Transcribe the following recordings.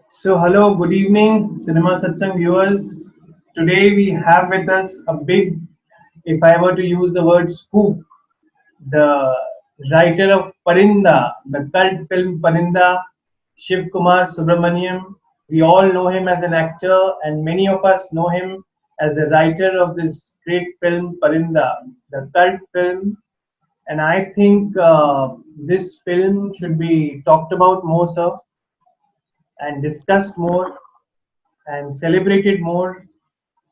So, hello, good evening, Cinema Satsang viewers. Today we have with us a big, if I were to use the word scoop, the writer of Parinda, the cult film Parinda, Shivkumar Subramaniam. We all know him as an actor, and many of us know him as a writer of this great film Parinda, the cult film. And I think this film should be talked about more, sir, and discussed more and celebrated more.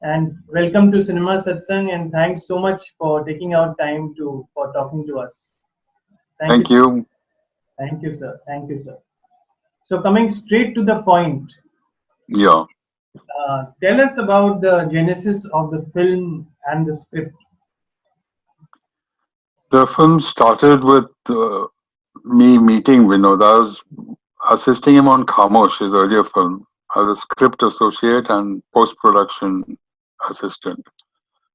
And welcome to Cinema Satsang, and thanks so much for taking out time to for talking to us. Thank you, Thank you. thank you, sir. Thank you, sir. So coming straight to the point, Yeah. tell us about the genesis of the film and the script. The film started with me meeting Vinod. I was assisting him on Khamosh, his earlier film, as a script associate and post production assistant.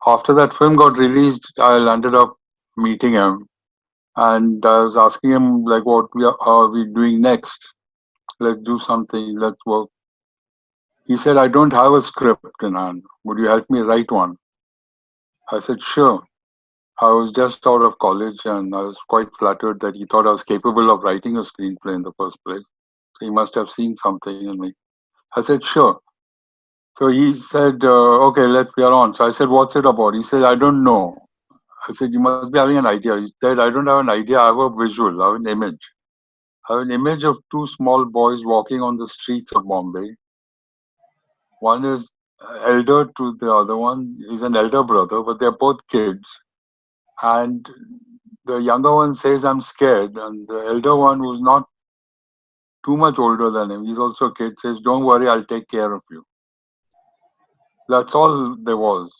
After that film got released, I ended up meeting him and I was asking him, like, are we doing next? Let's do something, let's work. He said, I don't have a script in hand. Would you help me write one? I said, sure. I was just out of college and I was quite flattered that he thought I was capable of writing a screenplay in the first place. So he must have seen something in me. I said, sure. So he said, okay, we are on. So I said, what's it about? He said, I don't know. I said, you must be having an idea. He said, I don't have an idea. I have a visual, I have an image. I have an image of two small boys walking on the streets of Bombay. One is elder to the other one. He's an elder brother, but they're both kids. And the younger one says, I'm scared. And the elder one, who's not too much older than him, he's also a kid, says, don't worry, I'll take care of you. That's all there was.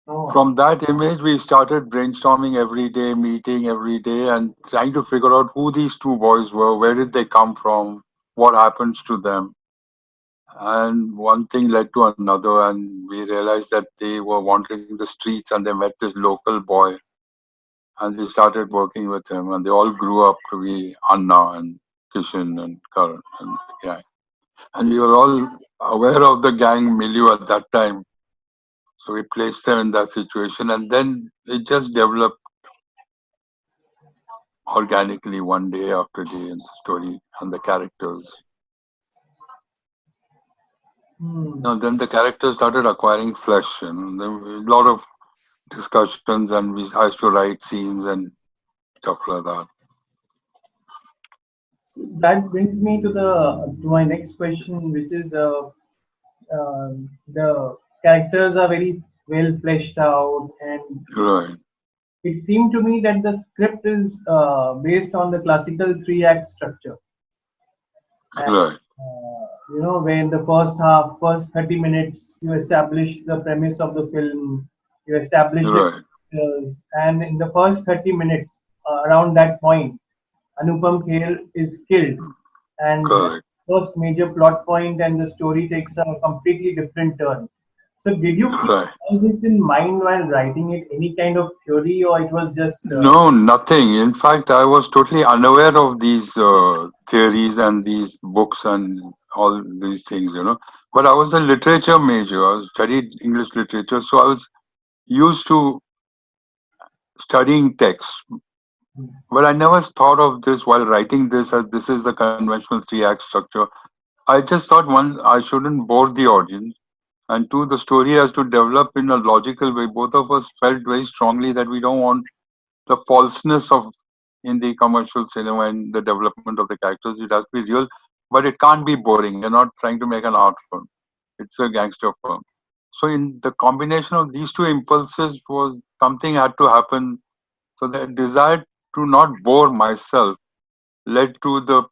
Oh, From that image, we started brainstorming every day, meeting every day, and trying to figure out who these two boys were, where did they come from, what happens to them. And one thing led to another, and we realized that they were wandering the streets and they met this local boy and they started working with him, and they all grew up to be Anna and Kishan and Karan and the gang. And we were all aware of the gang milieu at that time, so we placed them in that situation, and then it just developed organically one day after day in the story and the characters. hmm. Now, then the characters started acquiring flesh, and there were a lot of discussions, and I used to write scenes and stuff like that. That brings me to my next question, which is the characters are very well fleshed out, and Right, it seemed to me that the script is based on the classical three-act structure. And, right, where in the first half, first 30 minutes, you establish the premise of the film, you establish the right, characters, and in the first 30 minutes, around that point, Anupam Kher is killed, and that's correct, the first major plot point, and the story takes a completely different turn. So, did you keep right. all this in mind while writing it? Any kind of theory, or it was just No, nothing. In fact, I was totally unaware of these theories and these books and all these things. But I was a literature major. I studied English literature, so I was used to studying text. But I never thought of this while writing this as this is the conventional three-act structure. I just thought, one, I shouldn't bore the audience, and two, the story has to develop in a logical way. Both of us felt very strongly that we don't want the falseness of in the commercial cinema and the development of the characters. It has to be real, but it can't be boring. You're not trying to make an art film. It's a gangster film. So in the combination of these two impulses was something had to happen. So the desire to not bore myself led to the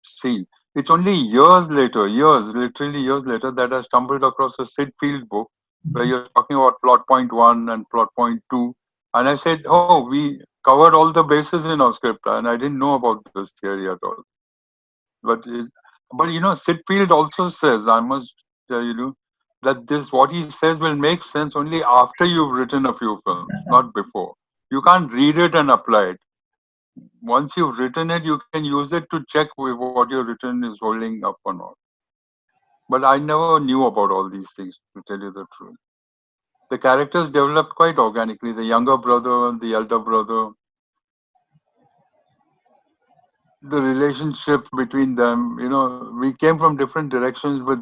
scene. It's only years later, literally years later, that I stumbled across a Sid Field book where you're talking about plot point one and plot point two. And I said, oh, we covered all the bases in our script, and I didn't know about this theory at all. But Sid Field also says, I must tell you, that this what he says will make sense only after you've written a few films, not before. You can't read it and apply it. Once you've written it, you can use it to check if what you've written is holding up or not. But I never knew about all these things, to tell you the truth. The characters developed quite organically. The younger brother and the elder brother, the relationship between them, we came from different directions, but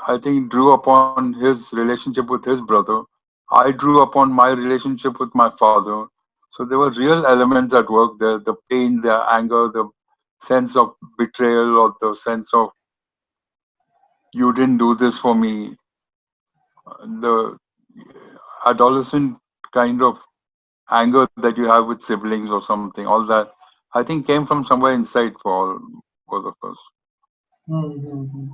I think, drew upon his relationship with his brother. I drew upon my relationship with my father. So there were real elements at work there, the pain, the anger, the sense of betrayal, or the sense of you didn't do this for me, the adolescent kind of anger that you have with siblings or something, all that, I think came from somewhere inside for all both of us. Mm-hmm.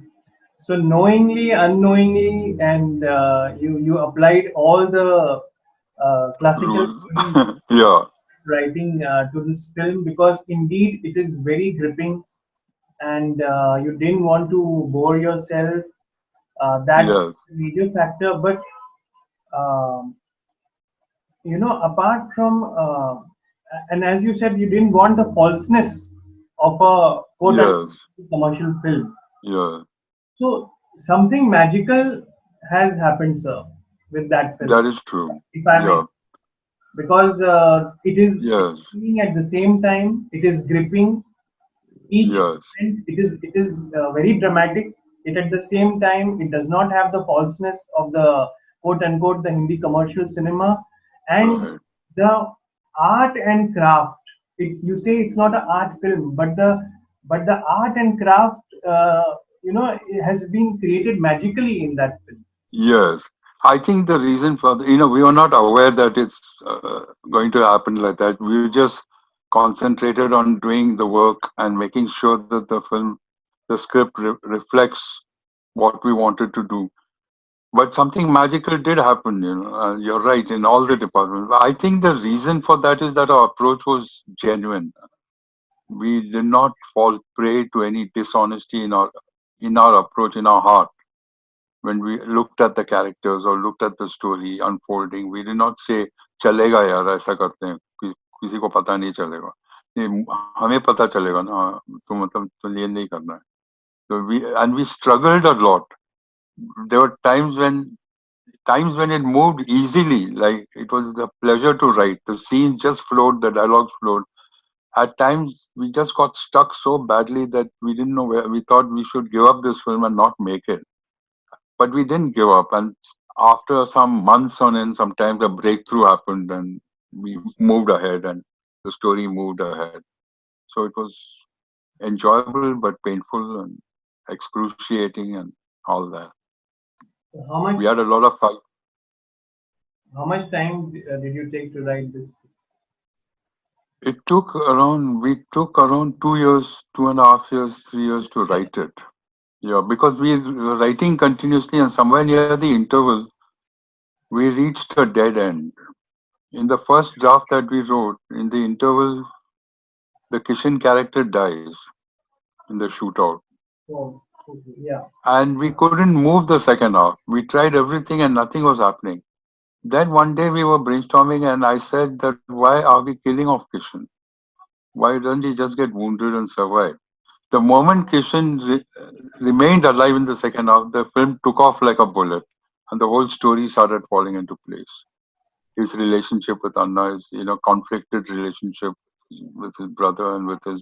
So knowingly, unknowingly, and you applied all the classical Rules. theories Yeah. writing to this film, because indeed it is very gripping, and you didn't want to bore yourself. That's Yes. a major factor. But um, apart from and as you said, you didn't want the falseness of a quote Yes. unquote commercial film. Yeah. So something magical has happened, sir, with that film, That is true. if I may, Yeah. because it is Yes. entertaining at the same time. It is gripping. Each Yes. moment, it is very dramatic. It at the same time, it does not have the falseness of the quote unquote the Hindi commercial cinema, and Right. the art and craft. You say it's not an art film, but the art and craft, it has been created magically in that film. Yes. I think the reason for we were not aware that it's going to happen like that. We just concentrated on doing the work and making sure that the script reflects what we wanted to do. But something magical did happen, you're right, in all the departments. I think the reason for that is that our approach was genuine. We did not fall prey to any dishonesty in our approach, in our heart. When we looked at the characters or looked at the story unfolding, we did not say, चलेगा यार ऐसा करते हैं, किसी को पता नहीं चलेगा. नहीं, हमें पता चलेगा ना, तो मतलब तो ये नहीं करना है. So we struggled a lot. There were times when it moved easily, like it was the pleasure to write. The scenes just flowed, the dialogues flowed. At times, we just got stuck so badly that we didn't know where. We thought we should give up this film and not make it, but we didn't give up. And after some months on end, sometimes a breakthrough happened, and we moved ahead, and the story moved ahead. So it was enjoyable but painful and excruciating and all that. So We had a lot of fun. how much time did you take to write this? We took around 2 years, 2.5 years, 3 years to write it. Yeah, because we were writing continuously, and somewhere near the interval, we reached a dead end. In the first draft that we wrote, in the interval, the Kishan character dies in the shootout, Oh, okay, yeah. and we couldn't move the second half. We tried everything, and nothing was happening. Then one day we were brainstorming, and I said that why are we killing off Kishan? Why doesn't he just get wounded and survive? The moment Kishan remained alive in the second half, the film took off like a bullet, and the whole story started falling into place. His relationship with Anna is, conflicted relationship with his brother and with his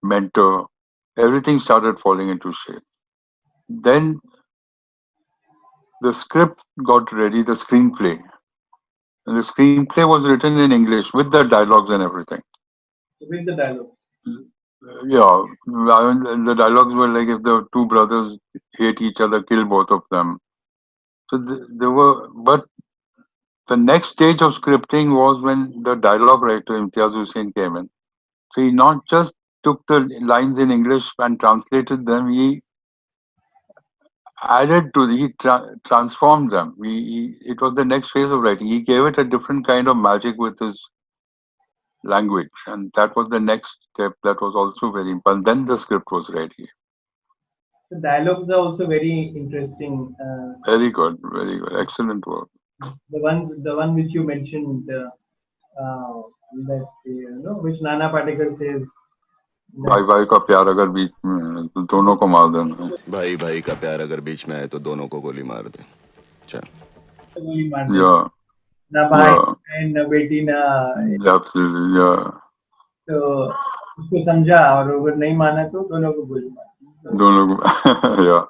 mentor. Everything started falling into shape. Then the script got ready, the screenplay. And the screenplay was written in English with the dialogues and everything. With the dialogue. Yeah, the dialogues were like if the two brothers hate each other, kill both of them. So there were, but the next stage of scripting was when the dialogue writer Imtiaz Hussain came in. So he not just took the lines in English and translated them, he transformed them. It was the next phase of writing. He gave it a different kind of magic with his language, and that was the next step. That was also very important. Then the script was ready. The dialogues are also very interesting. Very good, excellent work. The one which you mentioned, that which Nana Patekar says. भाई That भाई का प्यार अगर बीच में है, तो दोनों को मार देना. भाई भाई का प्यार अगर बीच में आए तो दोनों को गोली मार दे. चल. गोली मार दे. Yeah, ना भाई yeah, है, ना बेटी, ना. absolutely, yeah. तो उसको समझा, और अगर नहीं माना तो दोनों को गोली मार दी. So, दोनों को. Yeah,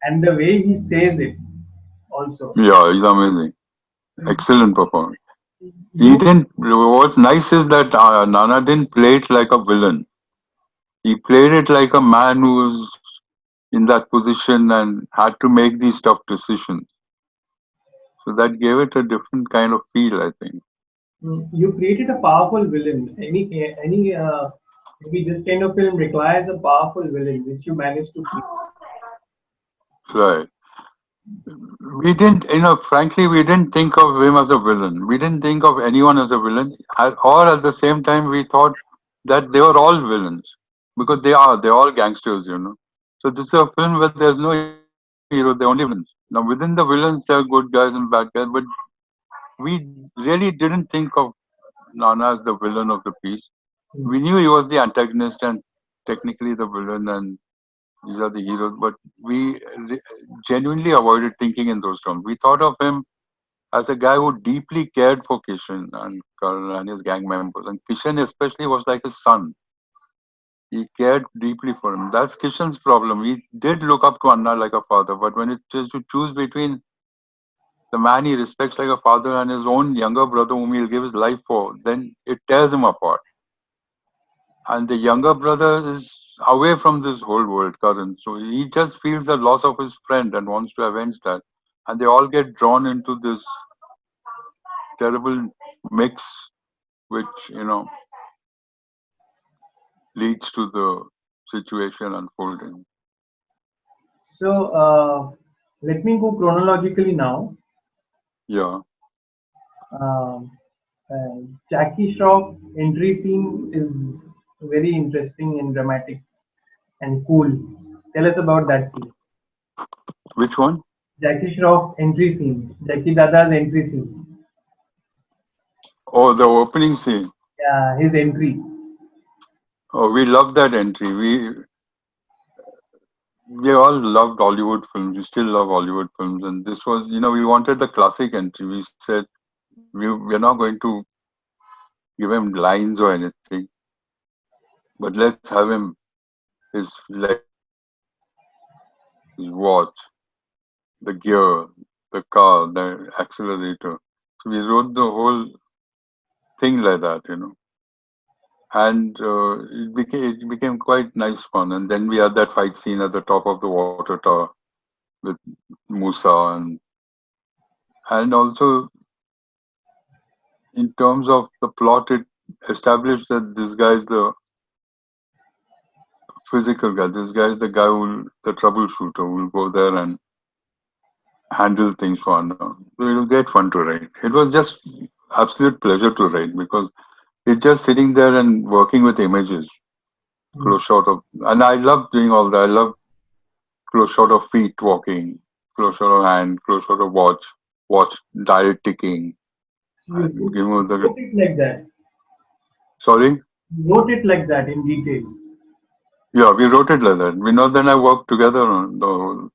and the way he says it also. yeah, he's amazing. Excellent performance. He You didn't. What's nice is that Nana didn't play it like a villain. He played it like a man who was in that position and had to make these tough decisions. So that gave it a different kind of feel, I think. you created a powerful villain. Any maybe this kind of film requires a powerful villain, which you managed to create. Right. We didn't, frankly, we didn't think of him as a villain. We didn't think of anyone as a villain. Or at the same time, we thought that they were all villains because they're all gangsters. So this is a film where there's no hero, they're only villains. Now within the villains, there are good guys and bad guys, but we really didn't think of Nana as the villain of the piece. We knew he was the antagonist and technically the villain, and these are the heroes, but we genuinely avoided thinking in those terms. We thought of him as a guy who deeply cared for Kishan and Karan and his gang members. And Kishan especially was like his son. He cared deeply for him. That's Kishan's problem. He did look up to Anna like a father, but when it is to choose between the man he respects like a father and his own younger brother whom he'll give his life for, then it tears him apart. And the younger brother is away from this whole world, Karan. So he just feels the loss of his friend and wants to avenge that. And they all get drawn into this terrible mix, which leads to the situation unfolding. So let me go chronologically now. Yeah. Um, Jackie Shroff entry scene is very interesting and dramatic and cool. Tell us about that scene. Which one? Jackie Shroff entry scene. Jackie Dada's entry scene. Oh, the opening scene. Yeah, his entry. Oh, we love that entry. We all loved Hollywood films. We still love Hollywood films, and this was, we wanted the classic entry. We said we're not going to give him lines or anything, but let's have him his legs, his watch, the gear, the car, the accelerator. So we wrote the whole thing like that, and it became quite nice fun. And then we had that fight scene at the top of the water tower with Musa, and also in terms of the plot, it established that this guy is the physical guy. This guy is the guy the troubleshooter, who will go there and handle things for Anna. So it was great fun to write. It was just absolute pleasure to write because it's just sitting there and working with images, close shot of, and I love doing all that. I love close shot of feet walking, close shot of hand, close shot of watch dial ticking, So and you give me the wrote it like that. sorry. You wrote it like that in detail. Yeah, we wrote it like that. We know then I worked together on the whole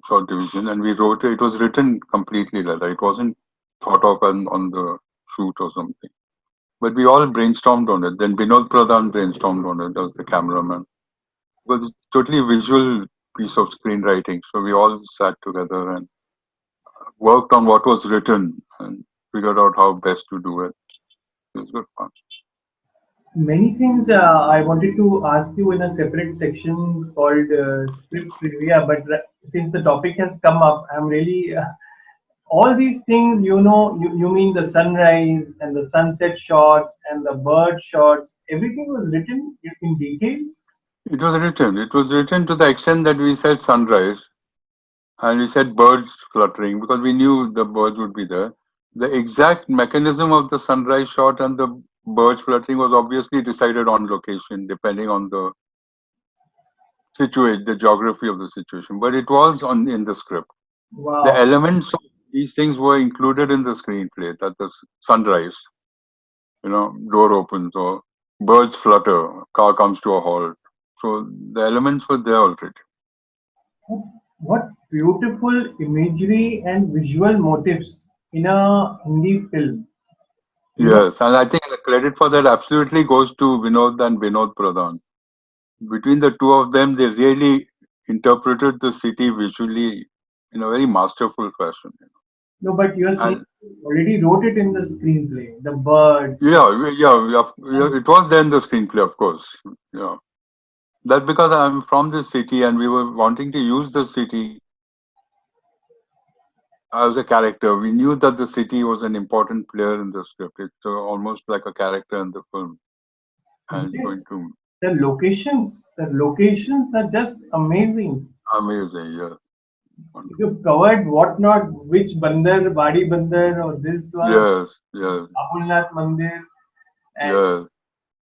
short division, and we wrote it. It was written completely like that. It wasn't thought of on the shoot or something. But we all brainstormed on it. Then Vinod Pradhan brainstormed on it as the cameraman. Because it's totally visual piece of screenwriting. So we all sat together and worked on what was written and figured out how best to do it. It was good fun. Many things I wanted to ask you in a separate section called script trivia, but since the topic has come up, I'm really all these things. You mean the sunrise and the sunset shots and the bird shots. Everything was written in detail. It was written. It was written to the extent that we said sunrise and we said birds fluttering because we knew the birds would be there. The exact mechanism of the sunrise shot and the birds fluttering was obviously decided on location, depending on the situation, the geography of the situation. But it was on in the script. The Wow. elements of these things were included in the screenplay. That the sunrise, door opens, or birds flutter, car comes to a halt. So the elements were there already. What beautiful imagery and visual motifs in a Hindi film. You know, Yes, and I think the credit for that absolutely goes to Vinod and Vinod Pradhan. Between the two of them, they really interpreted the city visually in a very masterful fashion. no, but you're saying And you already wrote it in the screenplay. The birds. yeah, it was there in the screenplay, of course. Yeah, that's because I'm from this city, and we were wanting to use the city as a character. We knew that the city was an important player in the script. It's almost like a character in the film, and it's going Yes, to the locations are just amazing. amazing. Yeah, You covered what not, which Bandar, Badi Bandar, or this one, yes, yes, Apulnath Mandir, and yes.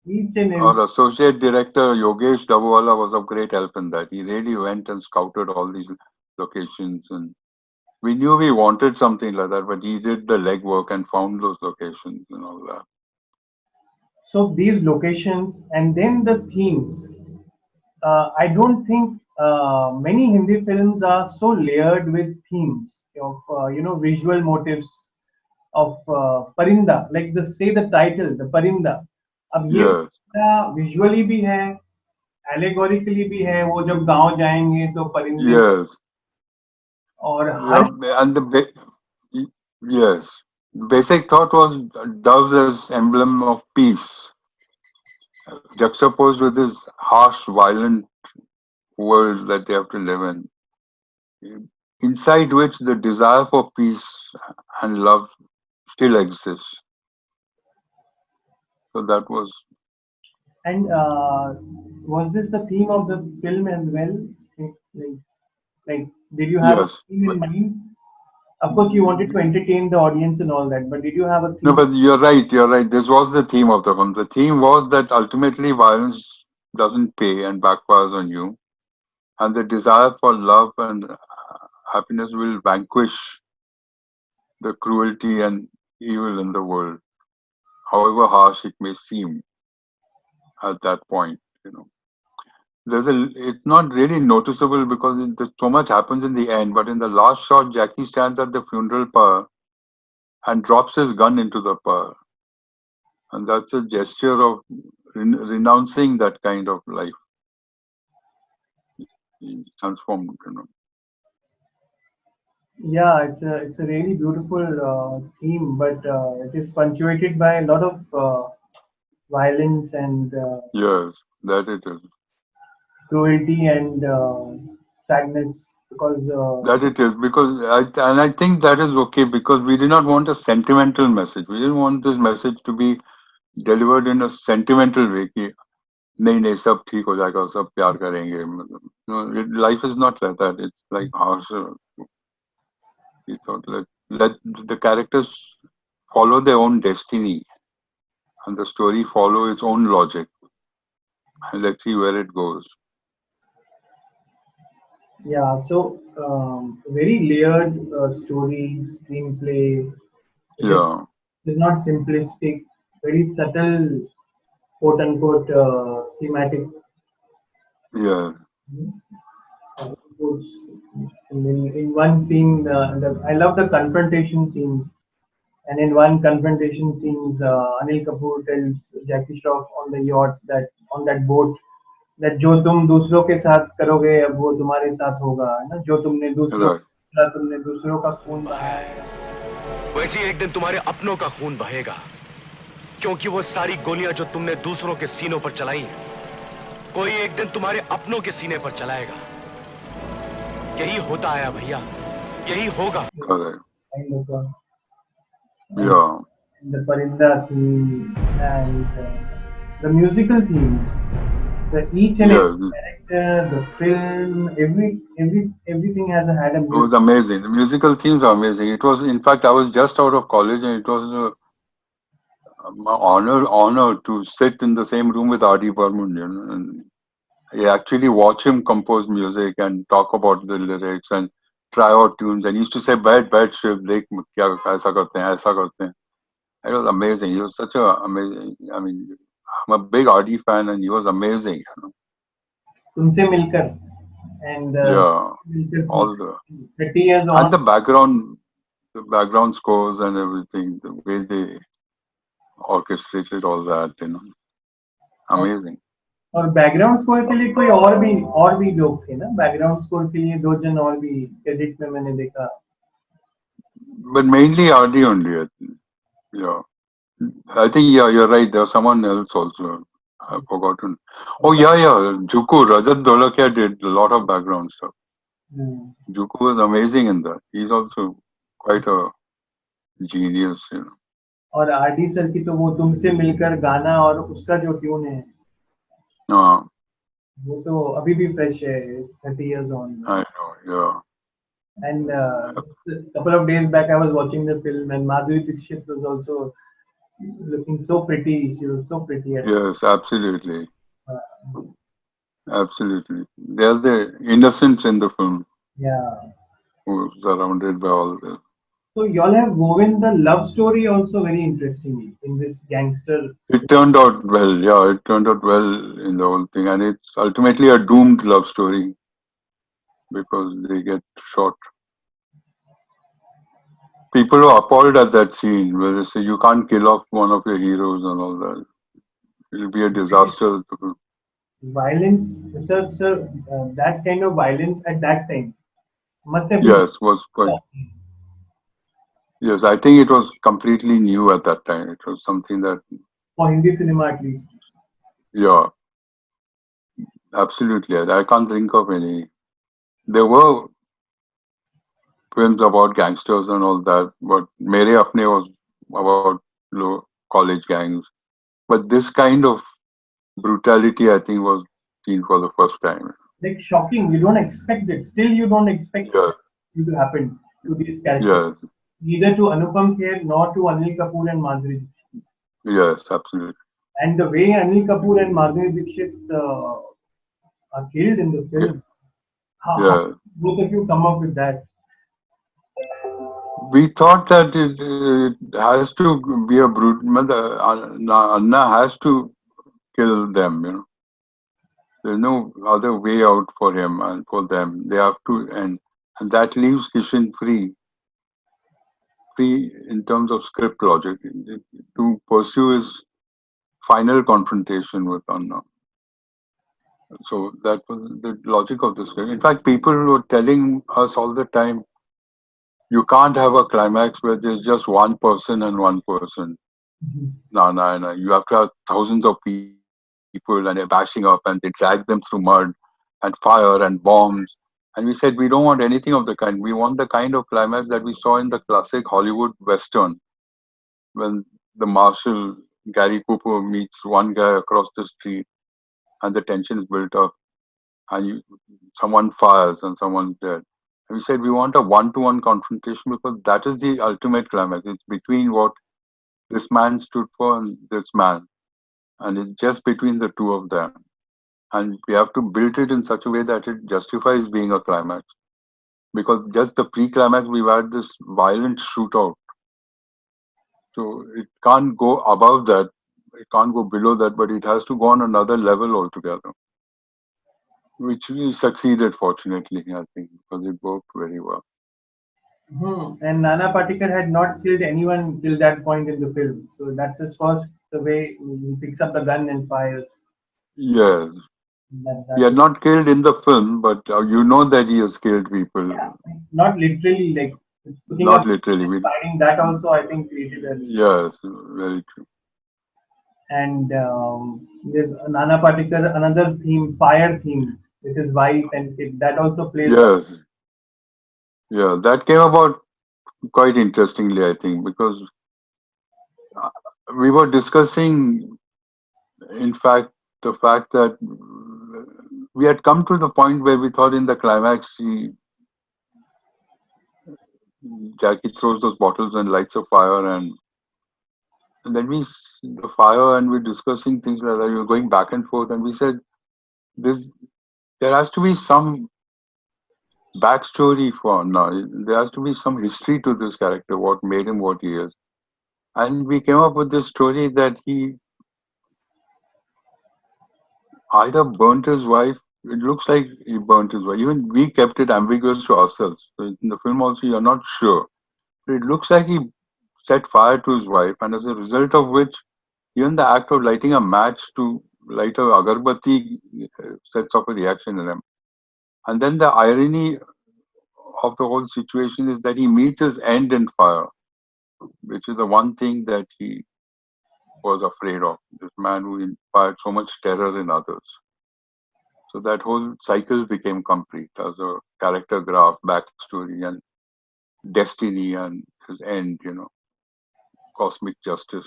each and every. Our associate director Yogesh Dabwala was of great help in that. He really went and scouted all these locations, and we knew we wanted something like that, but he did the legwork and found those locations and all that. So these locations and then the themes. I don't think many Hindi films are so layered with themes of visual motifs of Parinda, like the say the title, the Parinda. अब ये Yes, visually भी है, एलेगोरिकली भी है, वो जब गांव जाएंगे तो परिंदे yes, और yeah, her and yes, basic thought was doves as emblem of peace, juxtaposed with this harsh, violent world that they have to live in, inside which the desire for peace and love still exists. So that was and was this the theme of the film as well? Like, like, did you have a yes. theme in mind? Of course, you wanted to entertain the audience and all that, but did you have a No, theme? but you're right. You're right. This was the theme of the film. The theme was that ultimately violence doesn't pay and backfires on you, and the desire for love and happiness will vanquish the cruelty and evil in the world, however harsh it may seem at that point. You know, it's not really noticeable because so much happens in the end. But in the last shot, Jackie stands at the funeral pyre and drops his gun into the pyre, and that's a gesture of renouncing that kind of life. He transformed, you know. Yeah, it's a really beautiful theme, but it is punctuated by a lot of violence and Yes, that it is. cruelty and sadness because That it is because I think that is okay because we did not want a sentimental message. We didn't want this message to be delivered in a sentimental way. कि नहीं नहीं सब ठीक हो जाएगा सब प्यार करेंगे मतलब no, life is not like that. It's like harsh. We thought let the characters follow their own destiny and the story follow its own logic and let's see where it goes. yeah, so very layered story, screenplay. It is, Yeah, it is not simplistic, very subtle, quote unquote, thematic yeah, quotes. In one scene, I love the confrontation scenes. And in one confrontation scenes, Anil Kapoor tells Jackie Shroff on the yacht that on that boat that जो तुम दूसरों के साथ करोगे अब वो तुम्हारे साथ होगा है ना right. तुमने दूसरों का खून बहाया है वैसे ही एक दिन तुम्हारे अपनों का खून बहेगा क्योंकि वो सारी गोलियां जो तुमने दूसरों के सीनों पर चलाई हैं, कोई एक दिन तुम्हारे अपनों के सीने पर चलाएगा यही होता आया भैया यही होगा Correct. kind of Yeah. the Parinda theme and the musical themes, the each and every Yeah, character, the film, everything has had a it was music. amazing. The musical themes are amazing. It was, in fact, I was just out of college, and it was my honor to sit in the same room with R.D. Burman, you know, and I actually watch him compose music and talk about the lyrics and try out tunes. And he used to say, "बैठ शिव देख क्या ऐसा करते हैं ऐसा करते हैं." It was amazing. He was such a amazing. I mean, I'm a big RD fan, and he was amazing. तुमसे मिलकर and Yeah, मिलकर all the 30 years on. and the background scores and everything, the way they orchestrated all that, और amazing. और background score के लिए कोई और भी लोग थे ना, बैकग्राउंड स्कोर के लिए दो जन और भी क्रेडिट में मैंने देखा. But mainly RD only, I think. Yeah. I think, yeah, you're right. There was someone else also. I've forgotten. Oh, yeah, yeah. Juku, Rajat Dolakia did a lot of background stuff. Juku was amazing in that. He's also quite a genius, और RD sir की तो वो तुमसे मिलकर गाना और उसका जो ट्यून है Uh, वो तो अभी भी फ्रेश है. 30 years on. I know, yeah. And a couple of days back I was watching the film and Madhuri Dixit was also looking so pretty. She was so pretty. Yes, absolutely. Absolutely. They're the innocents in the film Yeah. who are surrounded by all this. So y'all have woven the love story also very interestingly in this gangster. It turned out well, yeah, it turned out well in the whole thing. And it's ultimately a doomed love story because they get shot. People were appalled at that scene where they say, you can't kill off one of your heroes and all that. It'll be a disaster. Violence, sir, that kind of violence at that time must have been. Yes, was quite. Yes, I think it was completely new at that time. It was something that. For Hindi cinema at least. Yeah, absolutely. I can't think of any. There were films about gangsters and all that, but Mere Apne was about college gangs. But this kind of brutality, I think, was seen for the first time. Like shocking. You don't expect it. Still, you don't expect it to happen to these characters. Yes. Neither to Anupam Kher nor to Anil Kapoor and Madhuri. Yes, absolutely. And the way Anil Kapoor and Madhuri Dixit are killed in the film. How both of you come up with that? We thought that it has to be a brute. Anna has to kill them, There's no other way out for him and for them. They have to, and that leaves Kishan free in terms of script logic to pursue his final confrontation with Anna. So that was the logic of the script. In fact, people were telling us all the time, you can't have a climax where there's just one person and one person. No. You have to have thousands of people and they're bashing up and they drag them through mud and fire and bombs. And we said, we don't want anything of the kind. We want the kind of climax that we saw in the classic Hollywood Western when the marshal, Gary Cooper, meets one guy across the street and the tension is built up and someone fires and someone's dead. And we said, we want a one-to-one confrontation because that is the ultimate climax. It's between what this man stood for and this man. And it's just between the two of them. And we have to build it in such a way that it justifies being a climax. Because just the pre-climax, we've had this violent shootout. So it can't go above that. It can't go below that, but it has to go on another level altogether. Which we succeeded, fortunately, I think, because it worked very well. And Nana Patekar had not killed anyone till that point in the film. So that's his first, the way he picks up the gun and fires. Yes. He had not killed in the film, but you know that he has killed people. Yeah. Not literally, like not literally. Firing that also, I think, created a. Yes, very true. And there's Nana Patekar, another theme, fire theme, with his wife and kid. That also plays. Yes. Yeah, that came about quite interestingly, I think, because we were discussing, in fact, the fact that we had come to the point where we thought in the climax, Jackie throws those bottles and lights a fire, and then we see the fire and we're discussing things like that. We were going back and forth, and we said, there has to be some backstory for Anna. There has to be some history to this character, what made him what he is. And we came up with this story that he either burnt his wife. It looks like he burnt his wife. Even we kept it ambiguous to ourselves. So in the film also, you're not sure. But it looks like he set fire to his wife, and as a result of which, even the act of lighting a match to light a agarbatti sets off a reaction in him. And then the irony of the whole situation is that he meets his end in fire, which is the one thing that he was afraid of. This man who inspired so much terror in others. So that whole cycle became complete as a character graph, backstory, and destiny, and his end, cosmic justice.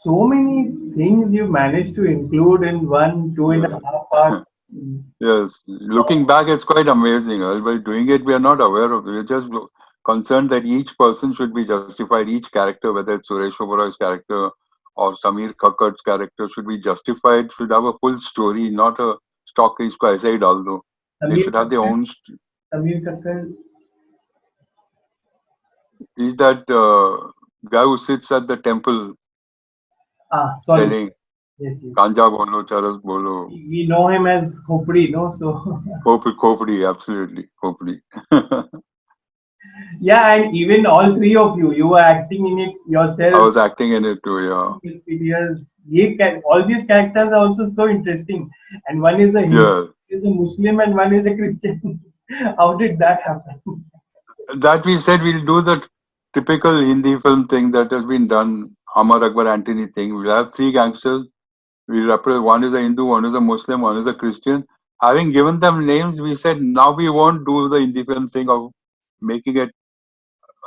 So many things you managed to include in one, two and a Yeah. half hour. Yes, looking back, it's quite amazing. While doing it, we are not aware of it. We're just concerned that each person should be justified. Each character, whether it's Suresh Oberoi's character or Samir Kakkar's character, should be justified. Should have a full story, not a stock isko aise hi dal do. They Samir should have their Kakkar, own. Samir Kakkar, He's that guy who sits at the temple sorry. telling Yes, yes. Ganja bolo, charas bolo, We know him as Khopri, no? So, Khopri, absolutely, Khopri. yeah, and even all three of you, you were acting in it I yourself. was acting in it too, yeah. Because all these characters are also so interesting. And one is a Hindu, Yeah. is a Muslim, and one is a Christian. How did that happen? That we said we'll do the typical Hindi film thing that has been done, Amar Akbar Antony thing. We'll have three gangsters. We represent one is a Hindu, one is a Muslim, one is a Christian. Having given them names, we said now we won't do the Hindi film thing of making it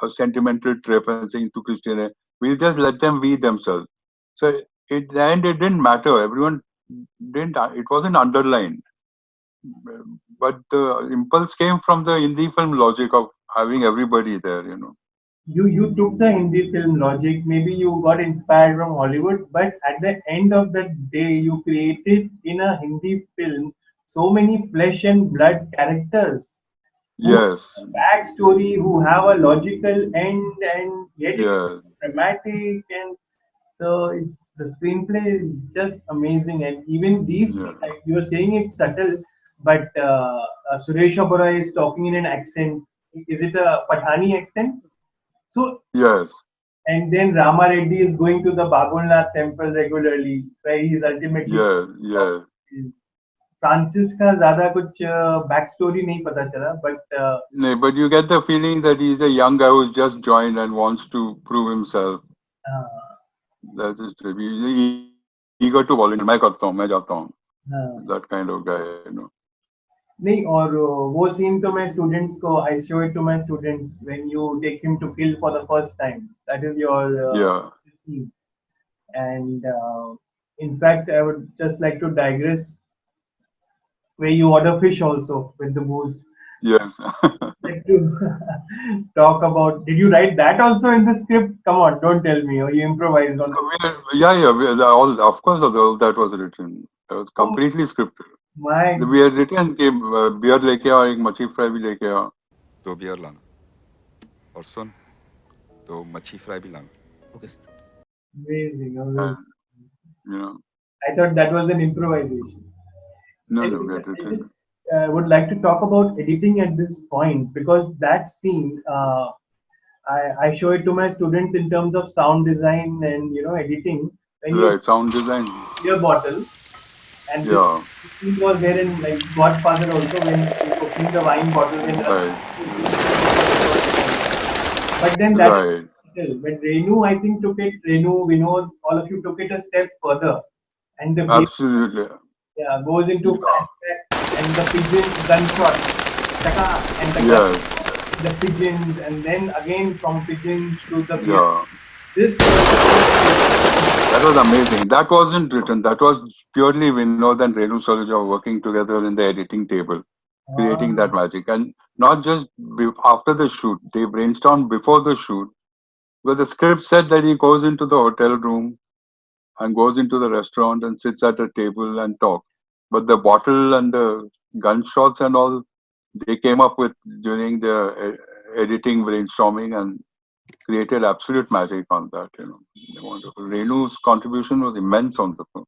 a sentimental trip and saying to Christian. We'll just let them be themselves. So it didn't matter. Everyone didn't. It wasn't underlined, but the impulse came from the Hindi film logic of having everybody there. You took the Hindi film logic. Maybe you got inspired from Hollywood, but at the end of the day, you created in a Hindi film so many flesh and blood characters who have Yes, a backstory, who have a logical end, and yet it's yeah, dramatic. And so it's the screenplay is just amazing. And even these yeah, things, like you're saying, it's subtle, but Suresh Oberoi is talking in an accent. Is it a Pathani accent? So, yes, and then Rama Reddy is going to the Babulnath temple regularly, where he is ultimately yeah, yeah. Francis का ज्यादा कुछ back story नहीं पता चला but No, but you get the feeling that he's a young guy who's just joined and wants to prove himself. That's his trip. He's eager to volunteer. मैं जाता हूँ. That kind of guy. नहीं और वो scene तो मैं students को I show it to my students when you take him to kill for the first time that is your Yeah, scene and in fact I would just like to digress where you order fish also with the booze. yes. Like to talk about. Did you write that also in the script? Come on, don't tell me. Or you improvised on the. Yeah. All, of course, all that was written. It was Oh completely scripted. my, We had written कि beer लेके आओ एक मच्छी fry भी लेके आओ. दो beer लाना और सुन तो मच्छी फ्राई भी लाना. Okay sir. amazing, And, amazing. I thought that was an improvisation. no, Anyway, we had I written. just would like to talk about editing at this point because that scene, I show it to my students in terms of sound design and editing. When you Right, sound design. beer bottle, and this Yeah, scene was there in like Godfather also when he's opening the wine bottles and right, but then that right. when Renu I think took it, Renu, Vinod, all of you took it a step further, and the beer Absolutely. yeah, goes into Yeah, flashback and the pigeon gunshot, taka, and the gun, yes, the pigeons, and then again from pigeons to the beer. yeah. This That was amazing. That wasn't written. That was purely Vinod and Renu Saluja working together in the editing table, creating that magic. And not just after the shoot. They brainstormed before the shoot, where the script said that he goes into the hotel room and goes into the restaurant and sits at a table and talks. But the bottle and the gunshots and all, they came up with during the editing brainstorming and created absolute magic on that. Wonderful. Renu's contribution was immense on the film.